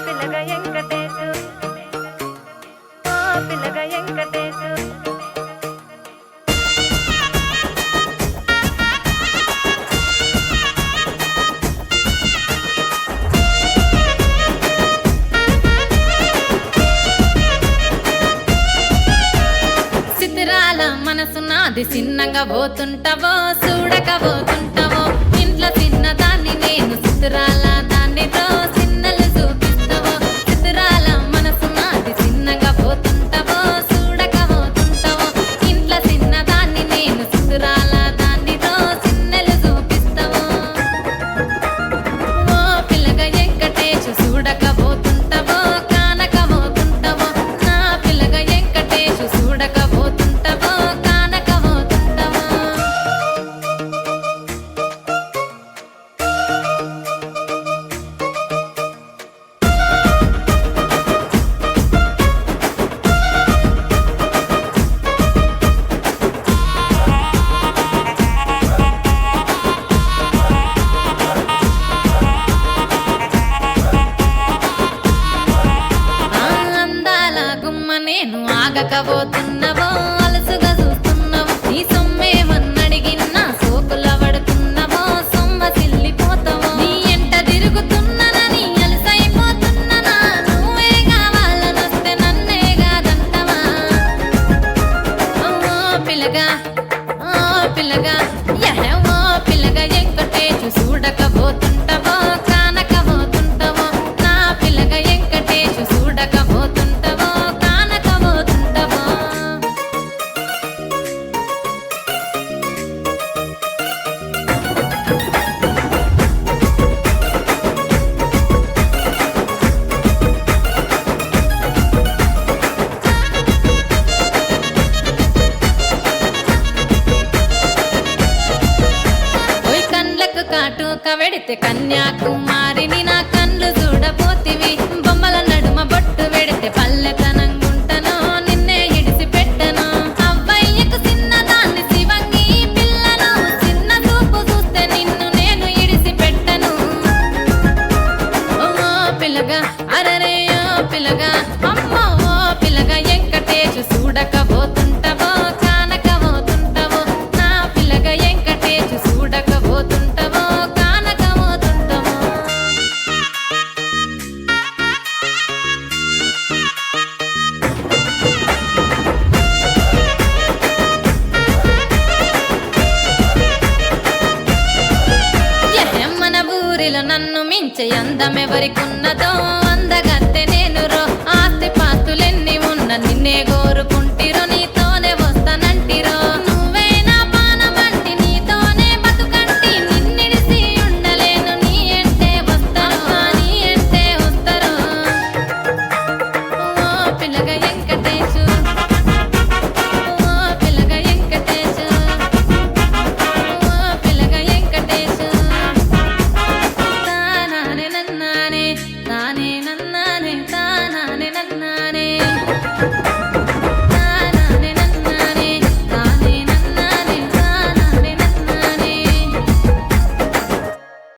పిల్లగా వెంకటేశు ఓ పిల్లగా వెంకటేశు చిత్రాల మనసు నాది చిన్నగా పోతుంటావో చూడక పోతుంటావో ఇంట్లో చిన్నదాన్ని నేను చిత్రాల దానితో చిన్నలు చూపిస్తావో చిత్రాల మనసు నాది చిన్నగా పోతుంటావో చూడక పోతుంటావో ఇంట్లో చిన్నదాన్ని నేను చిత్రాల దానితో చిన్నలు చూపిస్తావో ఓ పిల్లగా వెంకటేశు చూడక పోతుంటావో కానక పోతుంటావో నా పిల్లగా వెంకటేశు చూడక పోతుంటావో కానక పోతుంటావో ఆ అందాల గుమ్మ నేను ఆగకపోతున్నావో అలసుగా చూస్తున్నావో నీ సొమ్మేమన్నడిగిన్నా సోకుల పడుతున్నావో సొమ్మ సిల్లిపోతావో నీ ఎంట తిరుగుతున్నానని అలసైపోతున్నానా నువ్వే కావాలనొస్తే నన్నే కాదంటవా ఓ పిల్లగా ఓ పిల్లగా ఓ పిల్లగా వెంకటేశు చూడకపోతుంటావో కానకపోతుంటావో నా పిల్లగా వెంకటేశు చూడకపోతుంటావో కానకపోతుంటావో ఓయ్ కండ్లకు కాటుక వెడితే కన్యాకుమారిని నా కళ్ళు చూడపోతివి బొమ్మల నడుమ బొట్టు వెడితే పల్లెతనంగుంటను నిన్నే ఇడిసి పెట్టను అవ్వయ్యకు చిన్నదాన్ని శివంగి పిల్లను చిన్న చూపు చూస్తే నిన్ను నేను ఇడిసి పెట్టను ఓ పిల్లగా అరరే ఓ పిల్లగా అమ్మో ఓ పిల్లగా వెంకటేశు చూడకపోతుంటావో కానకపోతుంటావో నా పిల్లగా వెంకటేశు చూడకపోతుంటావో కానకపోతుంటావో మన ఊరిలో నన్ను మించే అందమెవరికున్నదో